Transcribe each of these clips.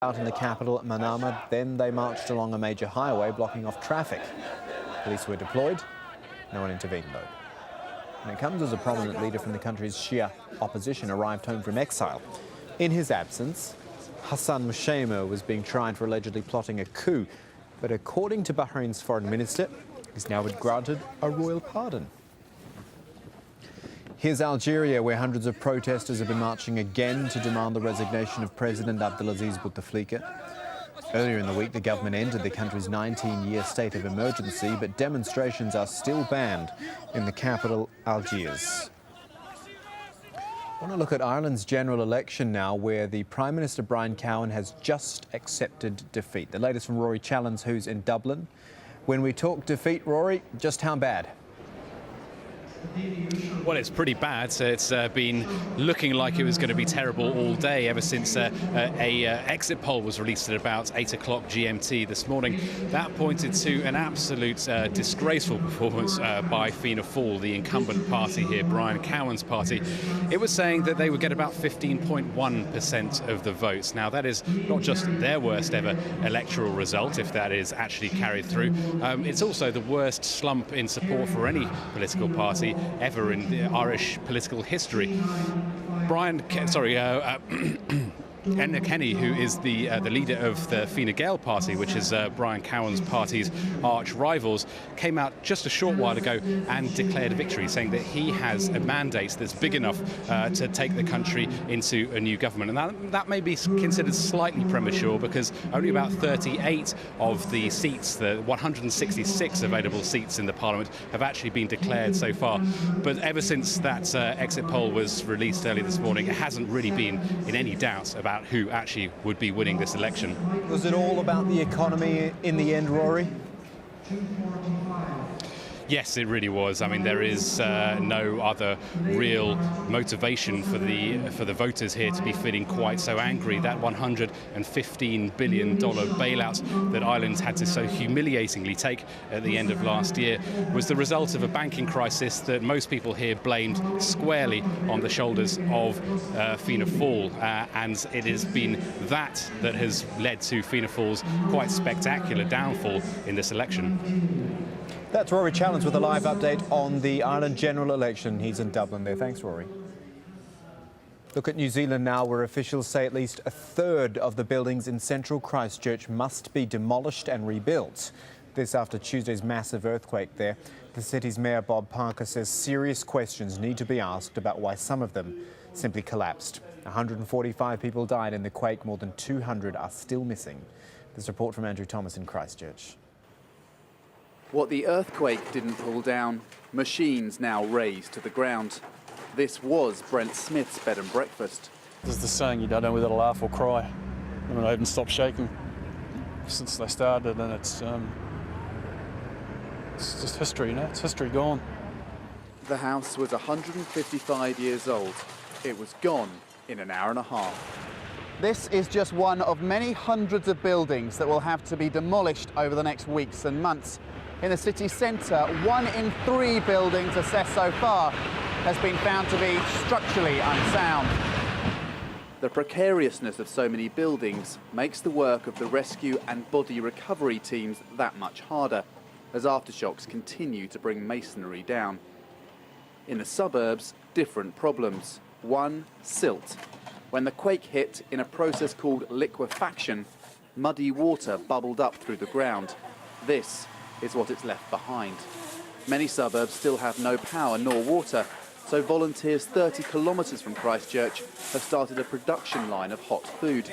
Out in the capital, Manama, then they marched along a major highway, blocking off traffic. Police were deployed. No one intervened, though. And it comes as a prominent leader from the country's Shia opposition arrived home from exile. In his absence, Hassan Mushayma was being tried for allegedly plotting a coup. But according to Bahrain's foreign minister, he's now been granted a royal pardon. Here's Algeria, where hundreds of protesters have been marching again to demand the resignation of President Abdelaziz Bouteflika. Earlier in the week, the government ended the country's 19-year state of emergency, but demonstrations are still banned in the capital, Algiers. I want to look at Ireland's general election now, where the Prime Minister Brian Cowen has just accepted defeat. The latest from Rory Challens, who's in Dublin. When we talk defeat, Rory, just how bad? Well, it's pretty bad. It's been looking like it was going to be terrible all day ever since a exit poll was released at about 8 o'clock GMT this morning. That pointed to an absolute disgraceful performance by Fianna Fáil, the incumbent party here, Brian Cowen's party. It was saying that they would get about 15.1% of the votes. Now, that is not just their worst ever electoral result, if that is actually carried through. It's also the worst slump in support for any political party ever in the Irish political history. Enda Kenny, who is the leader of the Fine Gael party, which is Brian Cowen's party's arch rivals, came out just a short while ago and declared a victory, saying that he has a mandate that's big enough to take the country into a new government. And that may be considered slightly premature, because only about 38 of the seats, the 166 available seats in the parliament, have actually been declared so far. But ever since that exit poll was released earlier this morning, it hasn't really been in any doubt about who actually would be winning this election. Was it all about the economy in the end, Rory? Yes, it really was. I mean, there is no other real motivation for the voters here to be feeling quite so angry. That $115 billion bailout that Ireland had to so humiliatingly take at the end of last year was the result of a banking crisis that most people here blamed squarely on the shoulders of Fianna Fáil. And it has been that has led to Fianna Fáil's quite spectacular downfall in this election. That's Rory Challens with a live update on the Ireland general election. He's in Dublin there. Thanks, Rory. Look at New Zealand now, where officials say at least a third of the buildings in central Christchurch must be demolished and rebuilt. This after Tuesday's massive earthquake there. The city's mayor, Bob Parker, says serious questions need to be asked about why some of them simply collapsed. 145 people died in the quake. More than 200 are still missing. This report from Andrew Thomas in Christchurch. What the earthquake didn't pull down, machines now razed to the ground. This was Brent Smith's bed and breakfast. There's the saying, you don't know whether to laugh or cry. I mean, I haven't stopped shaking since they started, and it's just history, you know, it's history gone. The house was 155 years old. It was gone in an hour and a half. This is just one of many hundreds of buildings that will have to be demolished over the next weeks and months. In the city centre, 1 in 3 buildings assessed so far has been found to be structurally unsound. The precariousness of so many buildings makes the work of the rescue and body recovery teams that much harder, as aftershocks continue to bring masonry down. In the suburbs, different problems. One, silt. When the quake hit in a process called liquefaction, muddy water bubbled up through the ground. This is what it's left behind. Many suburbs still have no power nor water, so volunteers 30 kilometres from Christchurch have started a production line of hot food.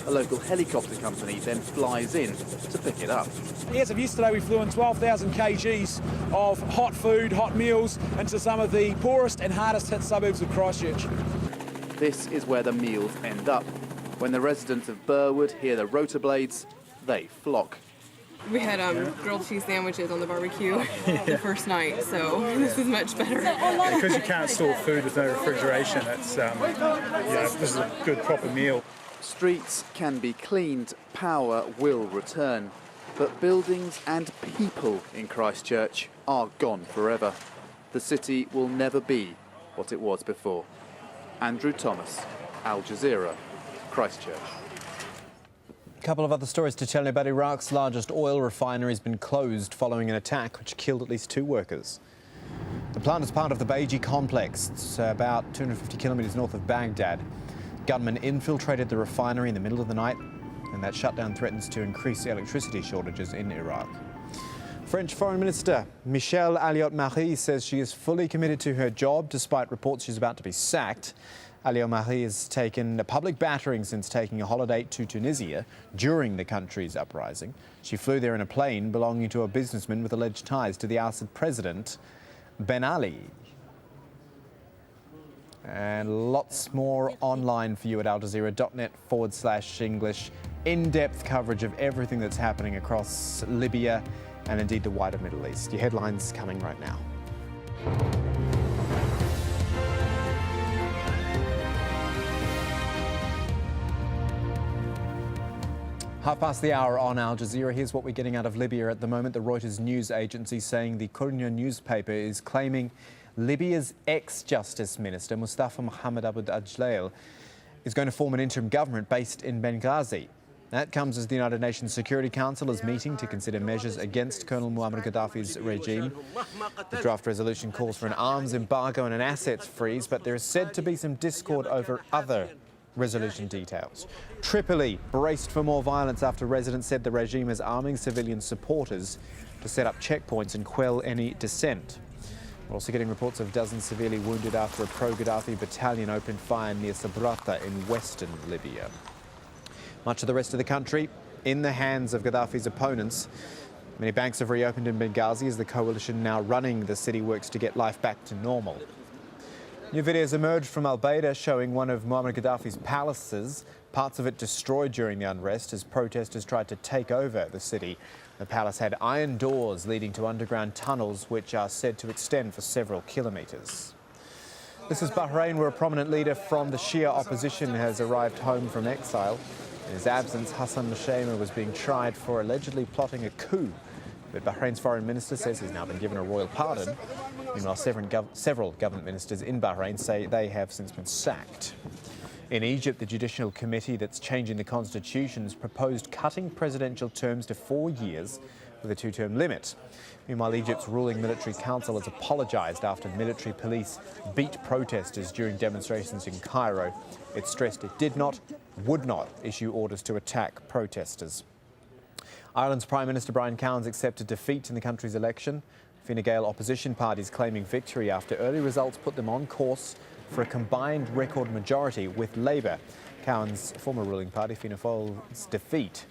A local helicopter company then flies in to pick it up. As of yesterday, we flew in 12,000 kgs of hot food, hot meals into some of the poorest and hardest hit suburbs of Christchurch. This is where the meals end up. When the residents of Burwood hear the rotor blades, they flock. We had grilled cheese sandwiches on the barbecue the first night, so this is much better. Because you can't store food with no refrigeration, it's, this is a good proper meal. Streets can be cleaned, power will return, but buildings and people in Christchurch are gone forever. The city will never be what it was before. Andrew Thomas, AlJazeera, Christchurch. couple of other stories to tell you about. Iraq's largest oil refinery has been closed following an attack which killed at least 2 workers. The plant is part of the Beiji complex. It's about 250 kilometres north of Baghdad. Gunmen infiltrated the refinery in the middle of the night, and that shutdown threatens to increase electricity shortages in Iraq. French Foreign Minister Michelle Alliot-Marie says she is fully committed to her job despite reports she's about to be sacked. Alliot-Marie has taken a public battering since taking a holiday to Tunisia during the country's uprising. She flew there in a plane belonging to a businessman with alleged ties to the ousted president, Ben Ali. And lots more online for you at aljazeera.net/English. In-depth coverage of everything that's happening across Libya and indeed the wider Middle East. Your headlines coming right now. Half past the hour on Al Jazeera. Here's what we're getting out of Libya at the moment. The Reuters news agency saying the Courier newspaper is claiming Libya's ex-Justice Minister, Mustafa Mohammed Abu Ajlail, is going to form an interim government based in Benghazi. That comes as the United Nations Security Council is meeting to consider measures against Colonel Muammar Gaddafi's regime. The draft resolution calls for an arms embargo and an assets freeze, but there is said to be some discord over other resolution details. Tripoli braced for more violence after residents said the regime is arming civilian supporters to set up checkpoints and quell any dissent. We're also getting reports of dozens severely wounded after a pro-Gaddafi battalion opened fire near Sabrata in western Libya. Much of the rest of the country in the hands of Gaddafi's opponents. Many banks have reopened in Benghazi as the coalition now running the city works to get life back to normal. New videos emerged from Al-Baida showing one of Muammar Gaddafi's palaces, parts of it destroyed during the unrest as protesters tried to take over the city. The palace had iron doors leading to underground tunnels which are said to extend for several kilometres. This is Bahrain, where a prominent leader from the Shia opposition has arrived home from exile. In his absence, Hassan Mashema was being tried for allegedly plotting a coup. But Bahrain's foreign minister says he's now been given a royal pardon. Meanwhile, several government ministers in Bahrain say they have since been sacked. In Egypt, the Judicial Committee that's changing the constitution has proposed cutting presidential terms to 4 years with a 2-term limit. Meanwhile, Egypt's ruling military council has apologised after military police beat protesters during demonstrations in Cairo. It stressed it would not issue orders to attack protesters. Ireland's Prime Minister Brian Cowen's accepted defeat in the country's election. Fine Gael opposition parties claiming victory after early results put them on course for a combined record majority with Labour. Cowen's former ruling party, Fianna Fáil's defeat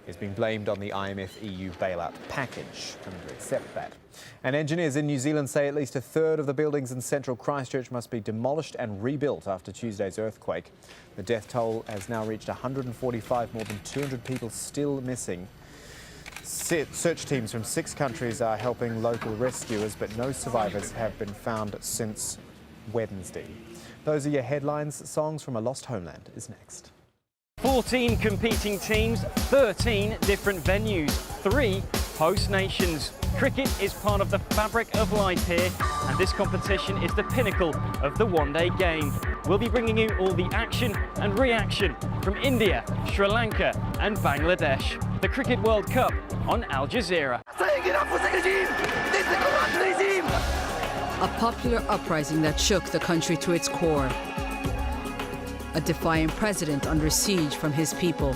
is being blamed on the IMF EU bailout package. Coming to accept that. And engineers in New Zealand say at least a third of the buildings in central Christchurch must be demolished and rebuilt after Tuesday's earthquake. The death toll has now reached 145, more than 200 people still missing. Search teams from 6 countries are helping local rescuers, but no survivors have been found since Wednesday. Those are your headlines. Songs from a Lost Homeland is next. 14 competing teams, 13 different venues, 3 host nations. Cricket is part of the fabric of life here, and this competition is the pinnacle of the one-day game. We'll be bringing you all the action and reaction from India, Sri Lanka and Bangladesh. The Cricket World Cup on Al Jazeera. A popular uprising that shook the country to its core. A defiant president under siege from his people.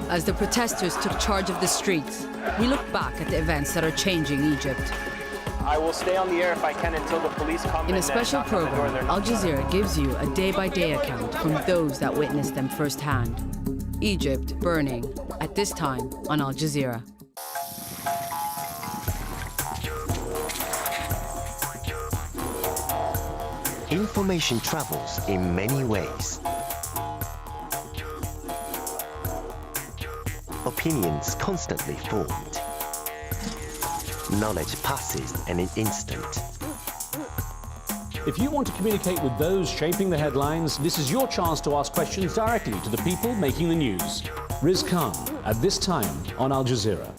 As the protesters took charge of the streets, we look back at the events that are changing Egypt. I will stay on the air if I can until the police come. In a special program, Al Jazeera gives you a day-by-day account from those that witnessed them firsthand. Egypt burning, at this time on Al Jazeera. Information travels in many ways. Opinions constantly formed. Knowledge passes in an instant. If you want to communicate with those shaping the headlines, this is your chance to ask questions directly to the people making the news. Riz Khan, at this time on Al Jazeera.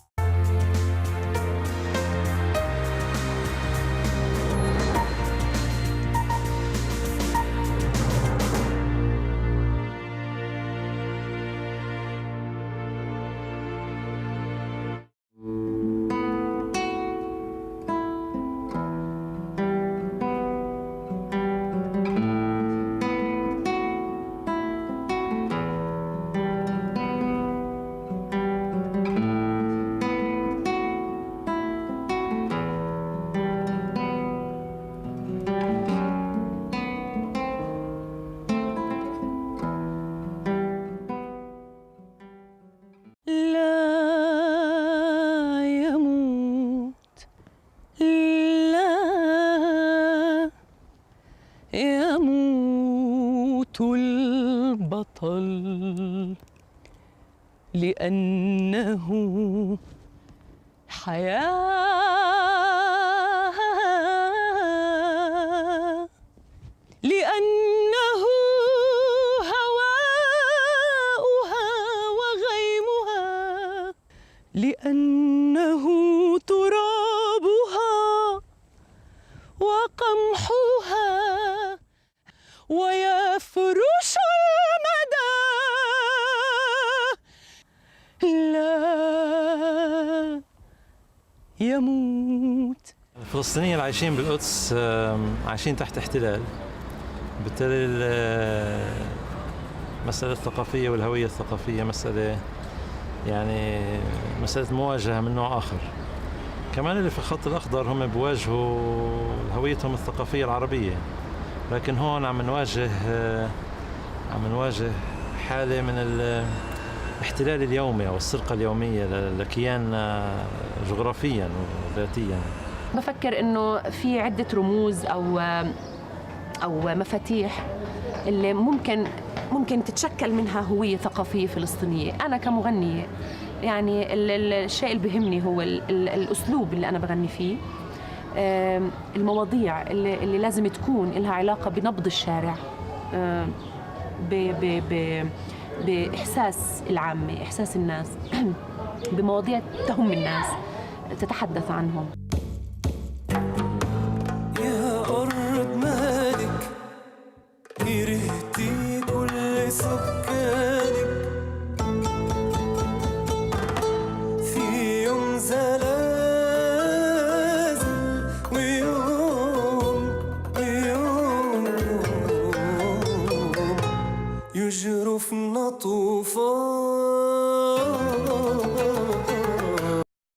يموت البطل لأنه حياة، لأنه هواؤها وغيمها، لأنه ترابها وقمحها ويفرش المدى. لا يموت. الفلسطينيين العايشين بالقدس عايشين تحت احتلال، بالتالي المسألة الثقافية والهوية الثقافية مسألة مسألة مواجهة من نوع آخر. كمان اللي في الخط الأخضر هم بيواجهوا هويتهم الثقافية العربية، لكن هون عم نواجه حالة من الاحتلال اليومي أو السرقة اليومية لكياننا جغرافيا وذاتيا. بفكر إنه في عدة رموز أو مفاتيح اللي ممكن تتشكل منها هوية ثقافية فلسطينية. أنا كمغنية الشيء اللي بيهمني هو الأسلوب اللي أنا بغني فيه، المواضيع اللي لازم تكون لها علاقة بنبض الشارع، بإحساس العامة، إحساس الناس، بمواضيع تهم الناس، تتحدث عنهم.